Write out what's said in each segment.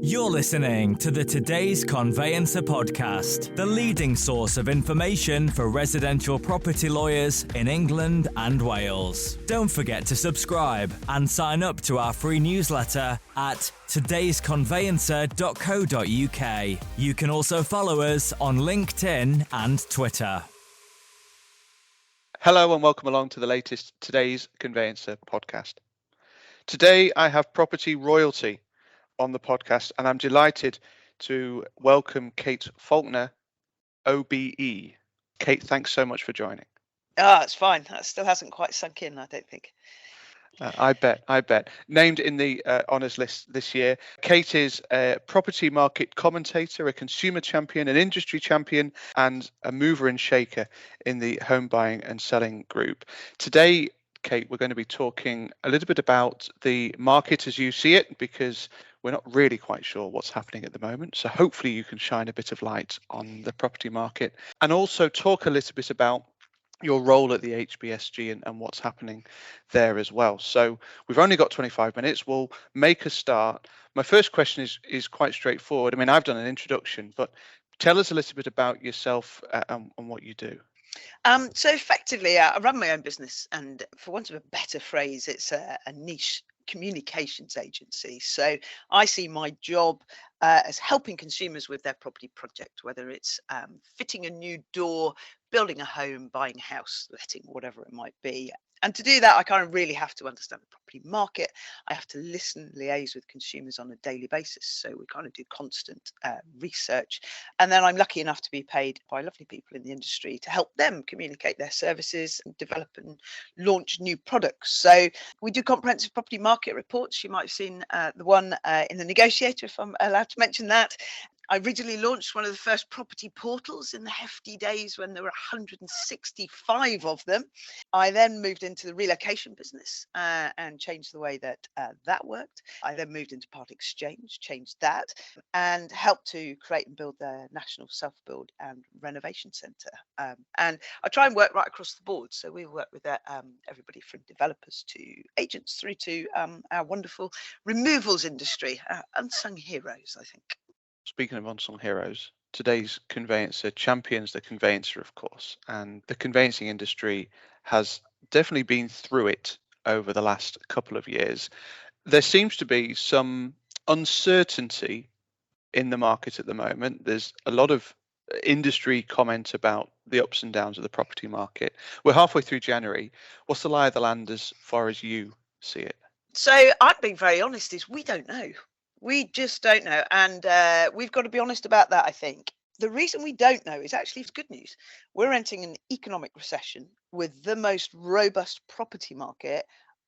You're listening to the Today's Conveyancer podcast, the leading source of information for residential property lawyers in England and Wales. Don't forget to subscribe and sign up to our free newsletter at todaysconveyancer.co.uk. You can also follow us on LinkedIn and Twitter. Hello and welcome along to the latest Today's Conveyancer podcast. Today I have property royalty on the podcast, and I'm delighted to welcome Kate Faulkner OBE. Kate, thanks so much for joining. It's fine. That still hasn't quite sunk in, I don't think. I bet. Named in the honours list this year, Kate is a property market commentator, a consumer champion, an industry champion, and a mover and shaker in the home buying and selling group. Today, Kate, we're going to be talking a little bit about the market as you see it, because we're not really quite sure what's happening at the moment. So hopefully you can shine a bit of light on the property market and also talk a little bit about your role at the HBSG and what's happening there as well. So we've only got 25 minutes. We'll make a start. My first question is quite straightforward. I mean, I've done an introduction, but tell us a little bit about yourself and what you do. So effectively, I run my own business, and for want of a better phrase, it's a niche communications agency. So I see my job as helping consumers with their property project, whether it's fitting a new door, building a home, buying a house, letting, whatever it might be. And to do that, I kind of really have to understand the property market. I have to listen, liaise with consumers on a daily basis. So we kind of do constant research. And then I'm lucky enough to be paid by lovely people in the industry to help them communicate their services and develop and launch new products. So we do comprehensive property market reports. You might have seen the one in the Negotiator, if I'm allowed to mention that. I originally launched one of the first property portals in the hefty days when there were 165 of them. I then moved into the relocation business and changed the way that that worked. I then moved into part exchange, changed that, and helped to create and build the National Self-Build and Renovation Centre. And I try and work right across the board. So we work with everybody from developers to agents through to our wonderful removals industry, unsung heroes, I think. Speaking of unsung heroes, today's conveyancer champions the conveyancer, of course, and the conveyancing industry has definitely been through it over the last couple of years. There seems to be some uncertainty in the market at the moment. There's a lot of industry comment about the ups and downs of the property market. We're halfway through January. What's the lie of the land as far as you see it? So I'm being very honest, is we don't know. We just don't know. And we've got to be honest about that, I think. The reason we don't know is actually it's good news. We're entering an economic recession with the most robust property market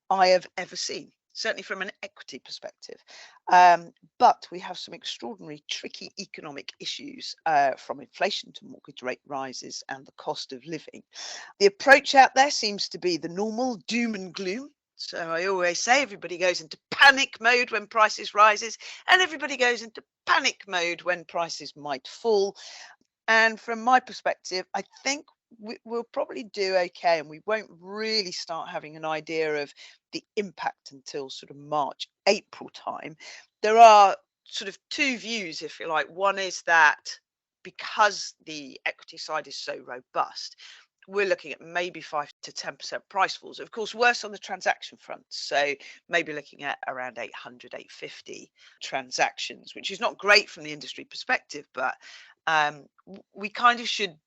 I have ever seen, certainly from an equity perspective. But we have some extraordinary, tricky economic issues from inflation to mortgage rate rises and the cost of living. The approach out there seems to be the normal doom and gloom. So I always say everybody goes into panic mode when prices rises, and everybody goes into panic mode when prices might fall. And from my perspective, I think we'll probably do okay, and we won't really start having an idea of the impact until sort of March, April time. There are sort of two views, if you like. One is that because the equity side is so robust, we're looking at maybe 5 to 10% price falls. Of course, worse on the transaction front. So maybe looking at around 800, 850 transactions, which is not great from the industry perspective, but we kind of should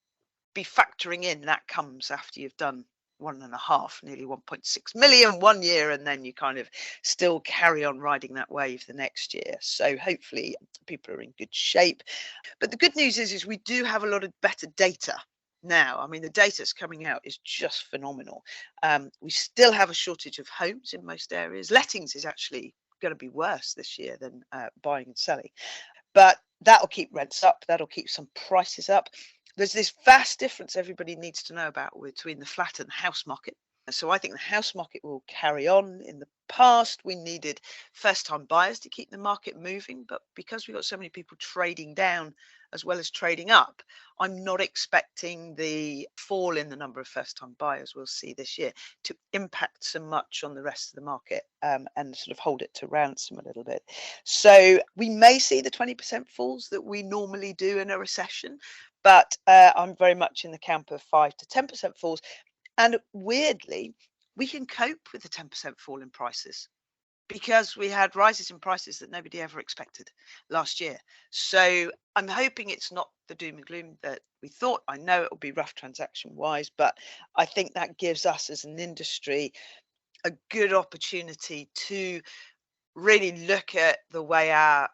be factoring in that comes after you've done 1.5, nearly 1.6 million one year, and then you kind of still carry on riding that wave the next year. So hopefully people are in good shape. But the good news is we do have a lot of better data now. I mean, the data that's coming out is just phenomenal. We still have a shortage of homes in most areas. Lettings is actually going to be worse this year than buying and selling. But that'll keep rents up. That'll keep some prices up. There's this vast difference everybody needs to know about between the flat and house market. So I think the house market will carry on. In the past, we needed first-time buyers to keep the market moving, but because we've got so many people trading down as well as trading up, I'm not expecting the fall in the number of first-time buyers we'll see this year to impact so much on the rest of the market, and sort of hold it to ransom a little bit. So we may see the 20% falls that we normally do in a recession, but I'm very much in the camp of 5 to 10% falls. And weirdly, we can cope with the 10% fall in prices because we had rises in prices that nobody ever expected last year. So I'm hoping it's not the doom and gloom that we thought. I know it will be rough transaction wise, but I think that gives us as an industry a good opportunity to really look at the way our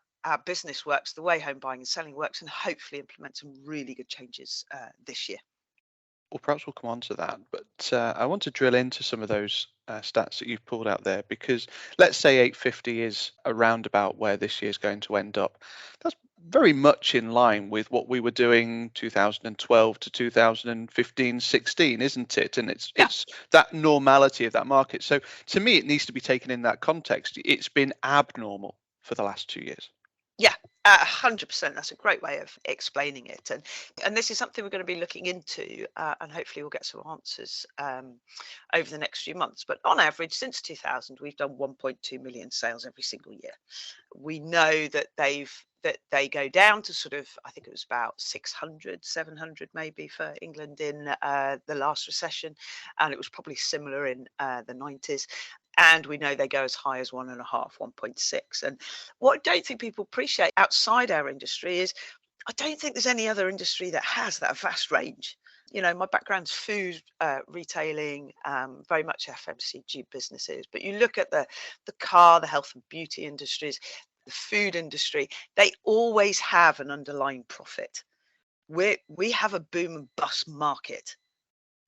business works, the way home buying and selling works, and hopefully implement some really good changes this year. Well, perhaps we'll come on to that, but I want to drill into some of those stats that you've pulled out there, because let's say 850 is around about where this year's going to end up. That's very much in line with what we were doing 2012 to 2015, 16, isn't it? And it's that normality of that market. So to me, it needs to be taken in that context. It's been abnormal for the last 2 years. Yeah, 100%. That's a great way of explaining it. And this is something we're going to be looking into, and hopefully we'll get some answers over the next few months. But on average, since 2000, we've done 1.2 million sales every single year. We know that they go down to sort of, I think it was about 600, 700 maybe for England in the last recession. And it was probably similar in the 90s. And we know they go as high as 1.5, 1.6. And what I don't think people appreciate outside our industry is I don't think there's any other industry that has that vast range. You know, my background's food, retailing, very much FMCG businesses. But you look at the car, the health and beauty industries, the food industry, they always have an underlying profit. We have a boom and bust market.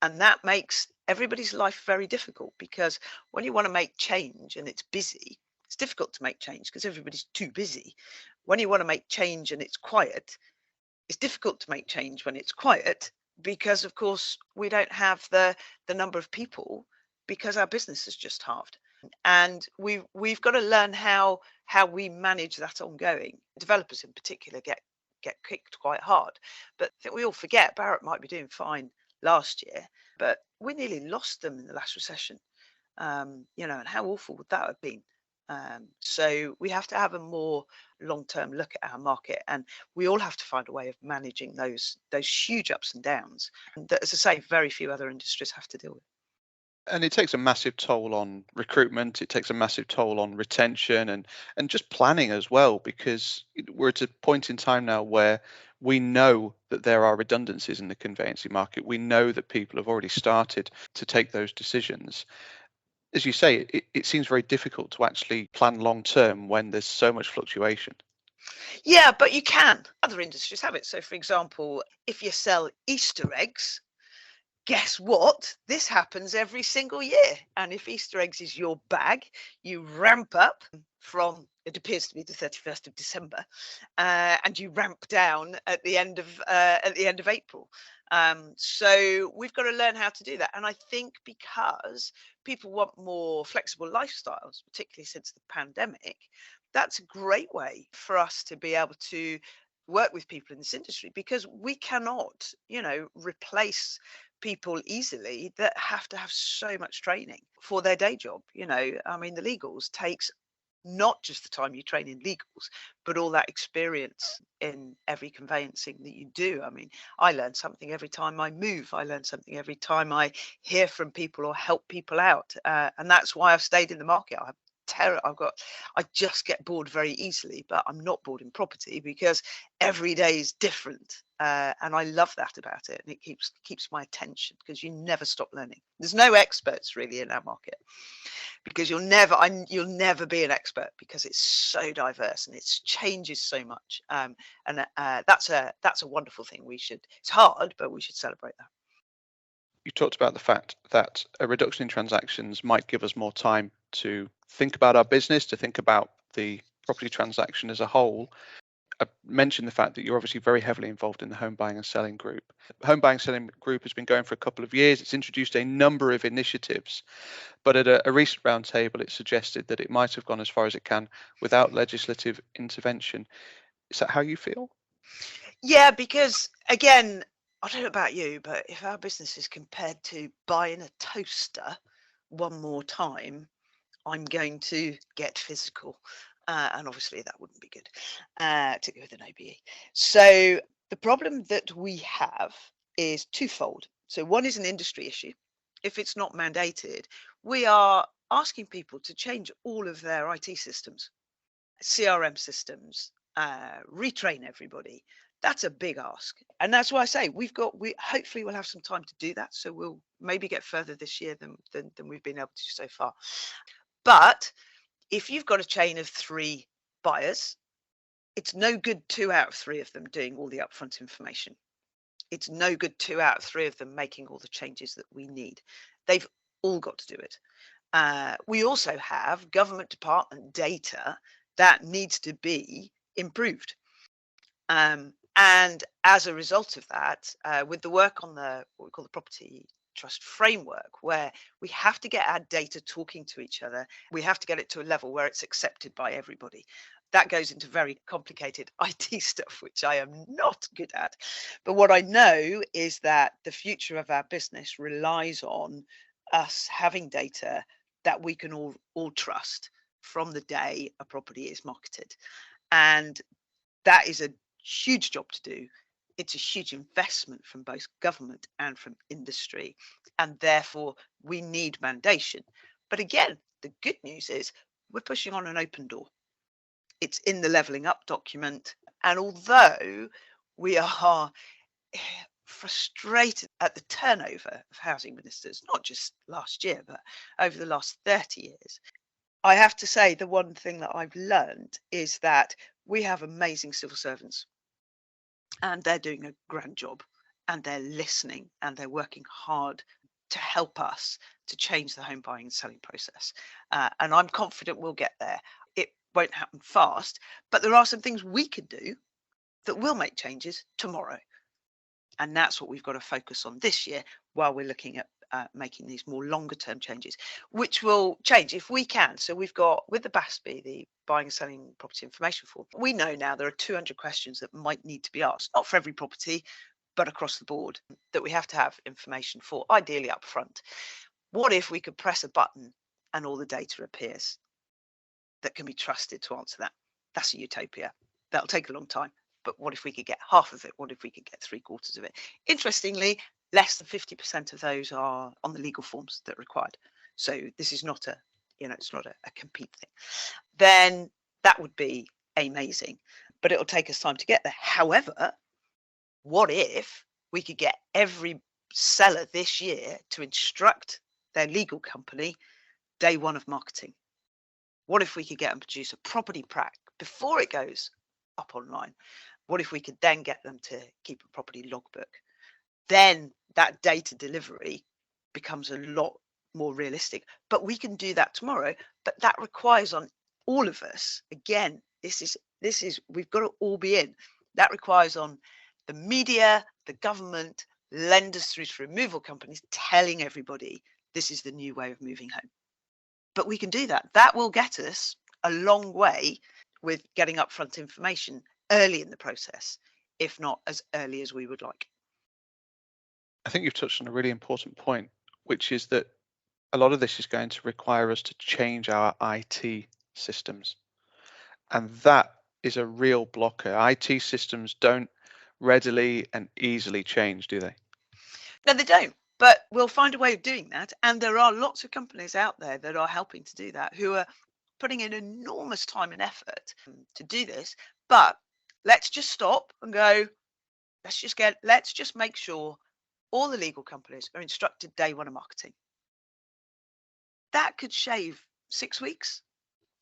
And that makes everybody's life very difficult, because when you want to make change and it's busy, it's difficult to make change because everybody's too busy. When you want to make change and it's quiet, it's difficult to make change when it's quiet because, of course, we don't have the number of people because our business has just halved. And we've got to learn how we manage that ongoing. Developers in particular get kicked quite hard. But I think we all forget Barratt might be doing fine last year, but we nearly lost them in the last recession. You know, and how awful would that have been? So we have to have a more long-term look at our market, and we all have to find a way of managing those huge ups and downs that, as I say, very few other industries have to deal with. And it takes a massive toll on recruitment. It takes a massive toll on retention and just planning as well, because we're at a point in time now where we know that there are redundancies in the conveyancing market. We know that people have already started to take those decisions. As you say, it seems very difficult to actually plan long term when there's so much fluctuation. Yeah, but you can. Other industries have it. So, for example, if you sell Easter eggs, guess what? This happens every single year. And if Easter eggs is your bag, you ramp up from, it appears to be the 31st of December, and you ramp down at the end of April. So we've got to learn how to do that. And I think because people want more flexible lifestyles, particularly since the pandemic, that's a great way for us to be able to work with people in this industry, because we cannot, replace people easily that have to have so much training for their day job. I mean, the legals takes not just the time you train in legals, but all that experience in every conveyancing that you do. I mean, I learn something every time I move. I learn something every time I hear from people or help people out. And that's why I've stayed in the market. I just get bored very easily, but I'm not bored in property because every day is different. And I love that about it. And it keeps my attention because you never stop learning. There's no experts really in our market, because you'll never be an expert because it's so diverse and it changes so much. And that's a wonderful thing. It's hard, but we should celebrate that. You talked about the fact that a reduction in transactions might give us more time to think about our business, to think about the property transaction as a whole. I mentioned the fact that you're obviously very heavily involved in the Home Buying and Selling Group. Home Buying and Selling Group has been going for a couple of years. It's introduced a number of initiatives, but at a recent roundtable, it suggested that it might have gone as far as it can without legislative intervention. Is that how you feel? Yeah, because again, I don't know about you, but if our business is compared to buying a toaster one more time, I'm going to get physical. And obviously that wouldn't be good, particularly with an OBE. So the problem that we have is twofold. So one is an industry issue. If it's not mandated, we are asking people to change all of their IT systems, CRM systems, retrain everybody. That's a big ask. And that's why I say we hopefully we'll have some time to do that. So we'll maybe get further this year than we've been able to so far. But if you've got a chain of 3 buyers, it's no good 2 out of 3 of them doing all the upfront information. It's no good 2 out of 3 of them making all the changes that we need. They've all got to do it. We also have government department data that needs to be improved. And as a result of that, with the work on what we call the property trust framework, where we have to get our data talking to each other, we have to get it to a level where it's accepted by everybody. That goes into very complicated IT stuff, which I am not good at. But what I know is that the future of our business relies on us having data that we can all trust from the day a property is marketed. And that is a huge job to do. It's a huge investment from both government and from industry, and therefore we need mandation. But again, the good news is we're pushing on an open door. It's in the levelling up document, and although we are frustrated at the turnover of housing ministers, not just last year, but over the last 30 years, I have to say the one thing that I've learned is that we have amazing civil servants. And they're doing a grand job, and they're listening, and they're working hard to help us to change the home buying and selling process. And I'm confident we'll get there. It won't happen fast, but there are some things we can do that will make changes tomorrow. And that's what we've got to focus on this year while we're looking at making these more longer term changes, which will change if we can. So we've got with the BASB, the Buying and Selling Property Information Form, we know now there are 200 questions that might need to be asked, not for every property, but across the board, that we have to have information for, ideally up front. What if we could press a button and all the data appears that can be trusted to answer that? That's a utopia. That'll take a long time. But what if we could get half of it? What if we could get 3/4 of it? Interestingly, less than 50% of those are on the legal forms that are required. So this is not it's not a compete thing. Then that would be amazing, but it'll take us time to get there. However, what if we could get every seller this year to instruct their legal company day one of marketing? What if we could get them to produce a property pack before it goes up online? What if we could then get them to keep a property logbook? Then that data delivery becomes a lot more realistic. But we can do that tomorrow. But that requires on all of us, again, this is we've got to all be in. That requires on the media, the government, lenders through to removal companies telling everybody this is the new way of moving home. But we can do that. That will get us a long way with getting upfront information early in the process, if not as early as we would like. I think you've touched on a really important point, which is that a lot of this is going to require us to change our IT systems. And that is a real blocker. IT systems don't readily and easily change, do they? No, they don't. But we'll find a way of doing that. And there are lots of companies out there that are helping to do that, who are putting in enormous time and effort to do this. But let's just stop and go, let's just make sure all the legal companies are instructed day one of marketing. That could shave 6 weeks,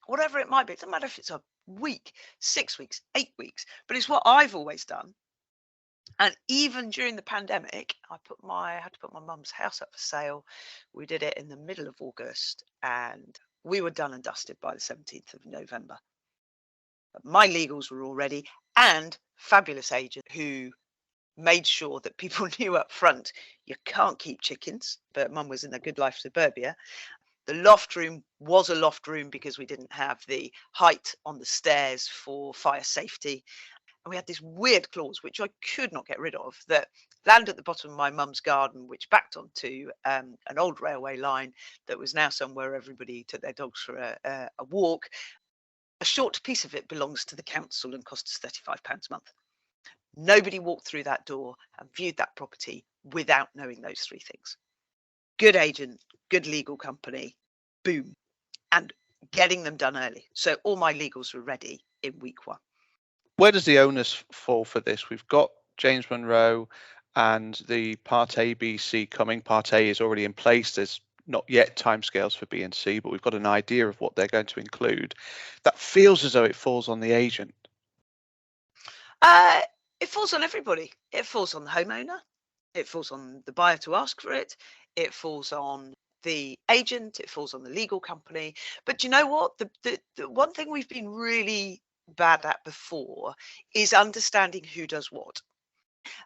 whatever it might be. It doesn't matter if it's a week, 6 weeks, 8 weeks, but it's what I've always done. And even during the pandemic, I had to put my mum's house up for sale. We did it in the middle of August, and we were done and dusted by the 17th of November. But my legals were all ready, and fabulous agent who made sure that people knew up front, you can't keep chickens, but Mum was in a good life suburbia. The loft room was a loft room because we didn't have the height on the stairs for fire safety. And we had this weird clause, which I could not get rid of, that land at the bottom of my mum's garden, which backed onto an old railway line that was now somewhere everybody took their dogs for a walk. A short piece of it belongs to the council and cost us £35 a month. Nobody walked through that door and viewed that property without knowing those three things. Good agent, good legal company, boom, and getting them done early. So all my legals were ready in week 1. Where does the onus fall for this? We've got James Monroe and the Part A, B, C coming. Part A is already in place. There's not yet timescales for B and C, but we've got an idea of what they're going to include. That feels as though it falls on the agent. It falls on everybody. It falls on the homeowner. It falls on the buyer to ask for it. It falls on the agent. It falls on the legal company. But you know what? The one thing we've been really bad at before is understanding who does what.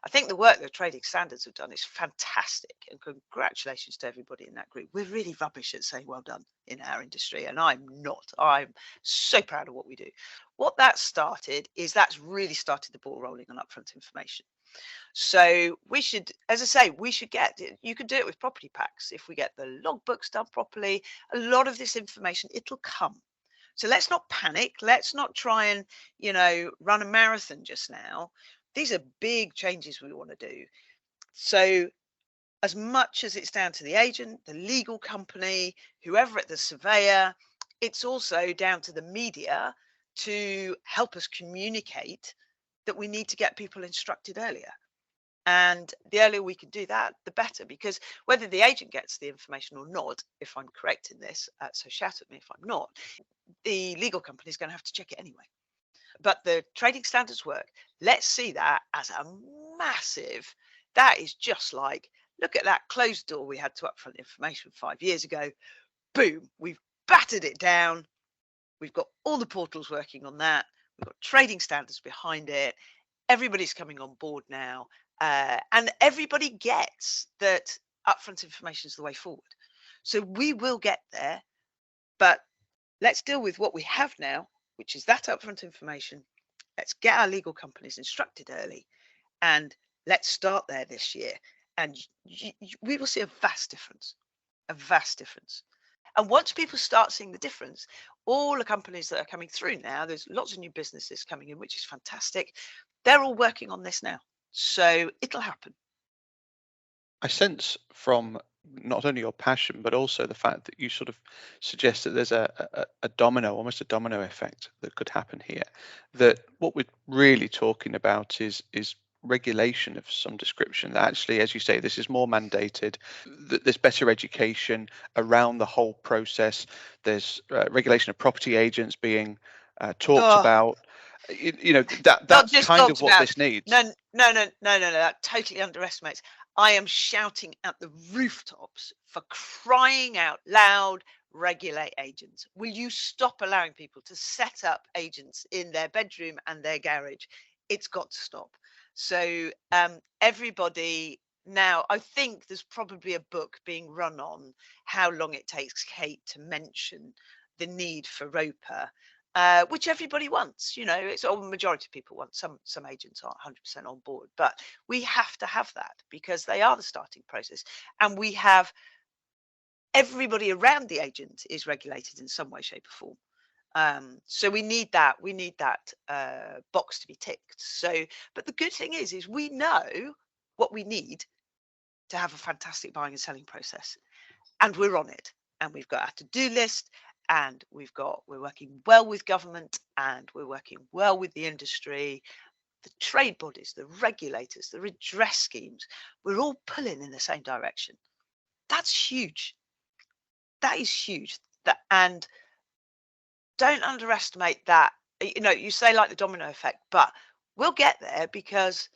I think the work that trading standards have done is fantastic, and congratulations to everybody in that group. We're really rubbish at saying well done in our industry, and I'm not. I'm so proud of what we do. What that started is that's really started the ball rolling on upfront information. So we should, as I say, we should get, you can do it with property packs. If we get the logbooks done properly, a lot of this information, it'll come. So let's not panic. Let's not try and, run a marathon just now. These are big changes we want to do. So as much as it's down to the agent, the legal company, whoever at the surveyor, it's also down to the media to help us communicate that we need to get people instructed earlier. And the earlier we can do that, the better, because whether the agent gets the information or not, if I'm correct in this, so shout at me if I'm not, the legal company is going to have to check it anyway. But the trading standards work, let's see that as a massive, that is just like, look at that closed door we had to upfront information 5 years ago. Boom, we've battered it down. We've got all the portals working on that. We've got trading standards behind it. Everybody's coming on board now. And everybody gets that upfront information is the way forward. So we will get there, but let's deal with what we have now, which is that upfront information. Let's get our legal companies instructed early, and let's start there this year. And we will see a vast difference, And once people start seeing the difference, all the companies that are coming through now, there's lots of new businesses coming in, which is fantastic. They're all working on this now. So it'll happen. I sense from not only your passion, but also the fact that you sort of suggest that there's a domino, almost a domino effect that could happen here. That what we're really talking about is regulation of some description. That actually, as you say, this is more mandated. That there's better education around the whole process. There's regulation of property agents being talked about. That's kind of what this needs. No, that totally underestimates. I am shouting at the rooftops for crying out loud, regulate agents. Will you stop allowing people to set up agents in their bedroom and their garage? It's got to stop. So everybody now, I think there's probably a book being run on how long it takes Kate to mention the need for ROPA. Which everybody wants, it's all the majority of people want. Some agents aren't 100% on board, but we have to have that because they are the starting process, and we have everybody around the agent is regulated in some way, shape, or form. So we need that box to be ticked. So, but the good thing is we know what we need to have a fantastic buying and selling process, and we're on it, and we've got our to-do list. And we're working well with government, and we're working well with the industry, the trade bodies, the regulators, the redress schemes. We're all pulling in the same direction. That's huge. That is huge. And don't underestimate that. You say like the domino effect, but we'll get there because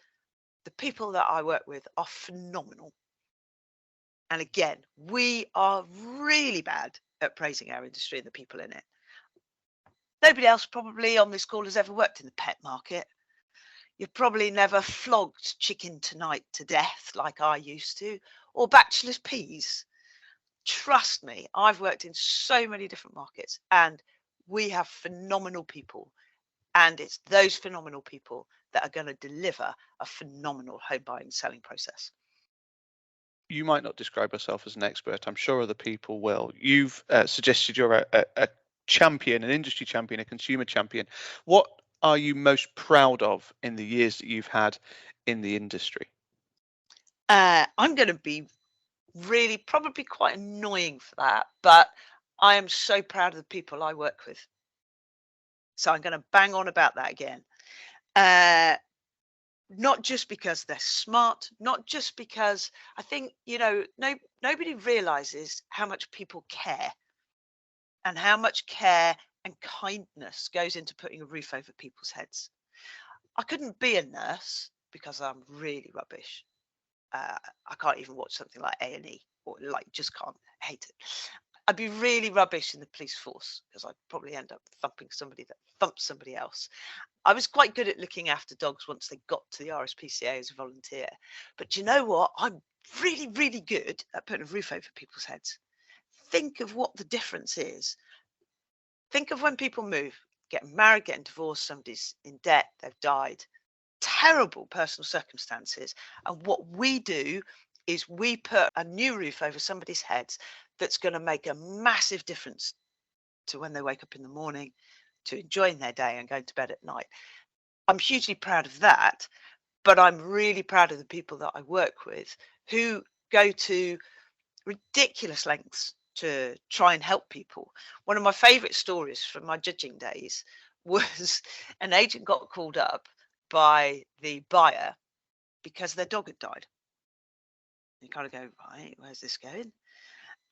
the people that I work with are phenomenal. And again, we are really bad at praising our industry and the people in it. Nobody else probably on this call has ever worked in the pet market. You've probably never flogged chicken tonight to death like I used to, or bachelor's peas. Trust me, I've worked in so many different markets, and we have phenomenal people. And it's those phenomenal people that are going to deliver a phenomenal home buying and selling process. You might not describe yourself as an expert. I'm sure other people will. You've suggested you're a champion, an industry champion, a consumer champion. What are you most proud of in the years that you've had in the industry? I'm going to be really probably quite annoying for that, but I am so proud of the people I work with. So I'm going to bang on about that again. Not just because they're smart, not just because I think, nobody realizes how much people care and how much care and kindness goes into putting a roof over people's heads. I couldn't be a nurse because I'm really rubbish. I can't even watch something like A&E, or just can't. Hate it. I'd be really rubbish in the police force because I'd probably end up thumping somebody that thumps somebody else. I was quite good at looking after dogs once they got to the RSPCA as a volunteer. But you know what? I'm really, really good at putting a roof over people's heads. Think of what the difference is. Think of when people move, getting married, getting divorced, somebody's in debt, they've died. Terrible personal circumstances. And what we do is we put a new roof over somebody's heads that's going to make a massive difference to when they wake up in the morning, to enjoying their day and going to bed at night. I'm hugely proud of that, but I'm really proud of the people that I work with who go to ridiculous lengths to try and help people. One of my favourite stories from my judging days was an agent got called up by the buyer because their dog had died. You kind of go, right, where's this going?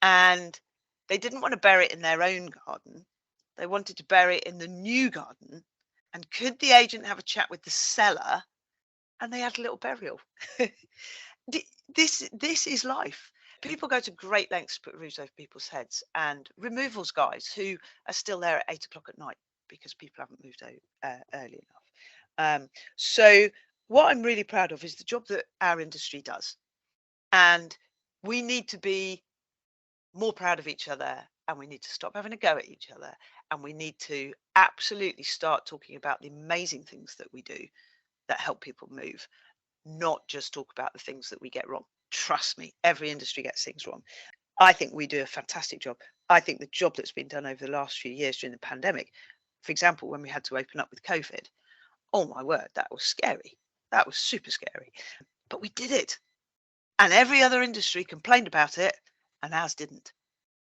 And they didn't want to bury it in their own garden. They wanted to bury it in the new garden. And could the agent have a chat with the seller? And they had a little burial. This is life. People go to great lengths to put roofs over people's heads, and removals guys who are still there at 8 o'clock at night because people haven't moved out early enough. So what I'm really proud of is the job that our industry does. And we need to be more proud of each other, and we need to stop having a go at each other, and we need to absolutely start talking about the amazing things that we do that help people move, not just talk about the things that we get wrong. Trust me, every industry gets things wrong. I think we do a fantastic job. I think the job that's been done over the last few years during the pandemic, for example, when we had to open up with COVID, oh my word, that was scary. That was super scary. But we did it. And every other industry complained about it, and ours didn't,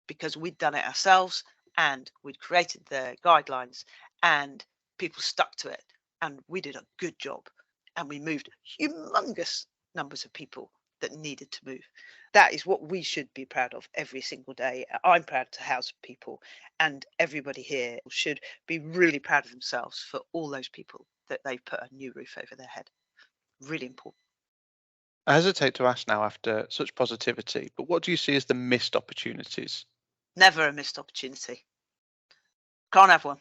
because we'd done it ourselves and we'd created the guidelines and people stuck to it, and we did a good job, and we moved humongous numbers of people that needed to move. That is what we should be proud of every single day. I'm proud to house people, and everybody here should be really proud of themselves for all those people that they've put a new roof over their head. Really important. I hesitate to ask now after such positivity, but what do you see as the missed opportunities? Never a missed opportunity. Can't have one.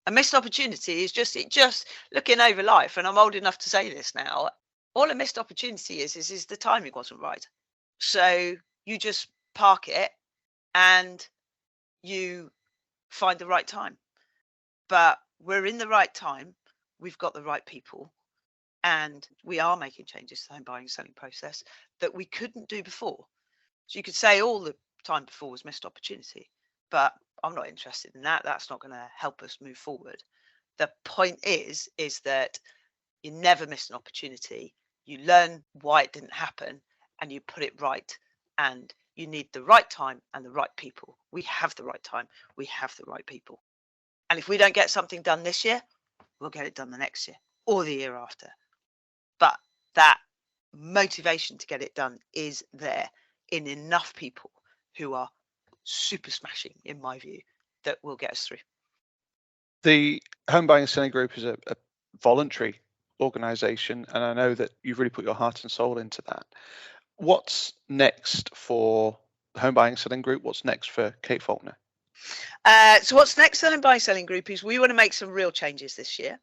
A missed opportunity is just looking over life, and I'm old enough to say this now. All a missed opportunity is the timing wasn't right. So you just park it and you find the right time. But we're in the right time. We've got the right people. And we are making changes to the home buying and selling process that we couldn't do before. So you could say all the time before was missed opportunity, but I'm not interested in that. That's not going to help us move forward. The point is that you never miss an opportunity. You learn why it didn't happen and you put it right. And you need the right time and the right people. We have the right time. We have the right people. And if we don't get something done this year, we'll get it done the next year or the year after. But that motivation to get it done is there in enough people who are super smashing, in my view, that will get us through. The Home Buying and Selling Group is a voluntary organisation, and I know that you've really put your heart and soul into that. What's next for the Home Buying and Selling Group? What's next for Kate Faulkner? So what's next for the Home Buying and Selling Group is we want to make some real changes this year.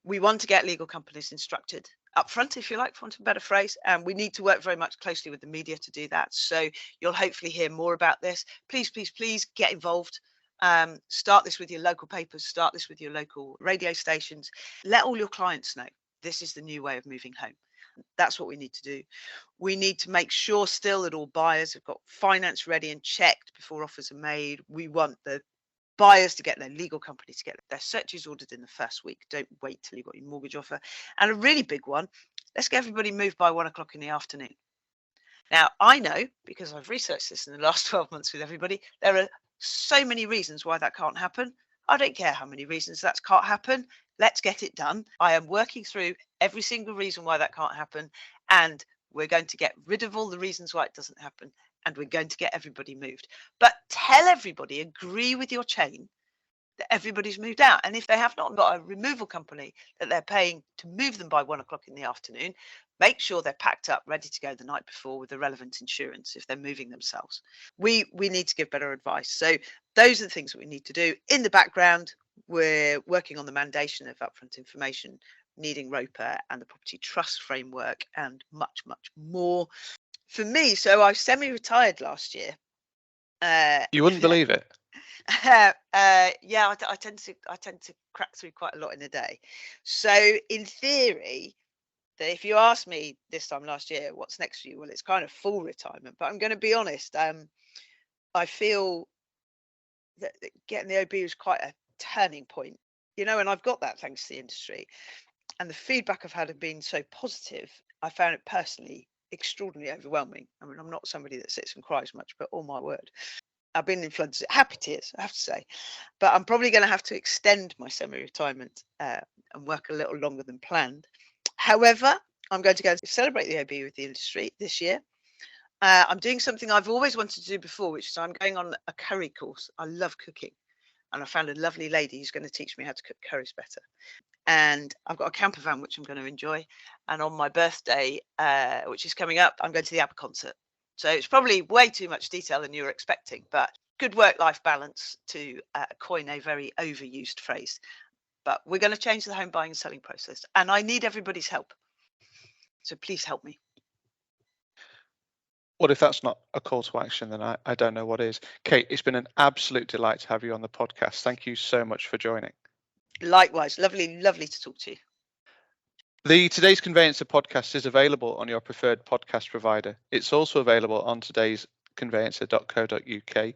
We want to get legal companies instructed up front, if you like, for want of a better phrase, and we need to work very much closely with the media to do that. So you'll hopefully hear more about this. Please, please, please get involved. Start this with your local papers, start this with your local radio stations. Let all your clients know this is the new way of moving home. That's what we need to do. We need to make sure still that all buyers have got finance ready and checked before offers are made. We want the buyers to get their legal company to get their searches ordered in the first week. Don't wait till you've got your mortgage offer. And a really big one, let's get everybody moved by 1 o'clock in the afternoon. Now, I know, because I've researched this in the last 12 months with everybody, there are so many reasons why that can't happen. I don't care how many reasons that can't happen. Let's get it done. I am working through every single reason why that can't happen. And we're going to get rid of all the reasons why it doesn't happen. And we're going to get everybody moved. But tell everybody, agree with your chain that everybody's moved out. And if they have not got a removal company that they're paying to move them by 1 o'clock in the afternoon, make sure they're packed up, ready to go the night before with the relevant insurance if they're moving themselves. We need to give better advice. So those are the things that we need to do. In the background, we're working on the mandation of upfront information, needing ROPA and the property trust framework, and much, much more. For me, so I semi-retired last year. You wouldn't believe it. Yeah, I tend to crack through quite a lot in a day. So in theory, that if you ask me this time last year, what's next for you? Well, it's kind of full retirement. But I'm going to be honest. I feel that getting the OB was quite a turning point, and I've got that thanks to the industry, and the feedback I've had have been so positive. I found it personally extraordinarily overwhelming. I mean, I'm not somebody that sits and cries much, but oh my word, I've been in floods, happy tears, I have to say. But I'm probably going to have to extend my semi-retirement and work a little longer than planned. However, I'm going to go celebrate the OB with the industry this year. I'm doing something I've always wanted to do before, which is I'm going on a curry course. I love cooking, and I found a lovely lady who's going to teach me how to cook curries better. And I've got a camper van, which I'm going to enjoy. And on my birthday, which is coming up, I'm going to the ABBA concert. So it's probably way too much detail than you were expecting, but good work-life balance, to coin a very overused phrase. But we're going to change the home buying and selling process, and I need everybody's help. So please help me. Well, if that's not a call to action, then I don't know what is. Kate, it's been an absolute delight to have you on the podcast. Thank you so much for joining. Likewise. Lovely to talk to you. The Today's Conveyancer podcast is available on your preferred podcast provider. It's also available on todaysconveyancer.co.uk.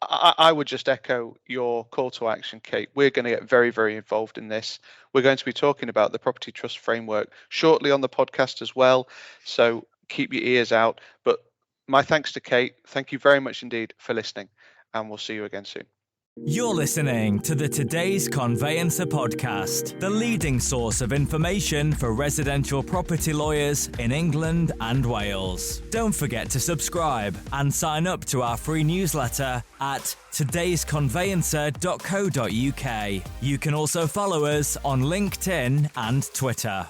I would just echo your call to action, Kate. We're going to get very, very involved in this. We're going to be talking about the property trust framework shortly on the podcast as well. So keep your ears out. But my thanks to Kate. Thank you very much indeed for listening, and we'll see you again soon. You're listening to the Today's Conveyancer podcast, the leading source of information for residential property lawyers in England and Wales. Don't forget to subscribe and sign up to our free newsletter at todaysconveyancer.co.uk. You can also follow us on LinkedIn and Twitter.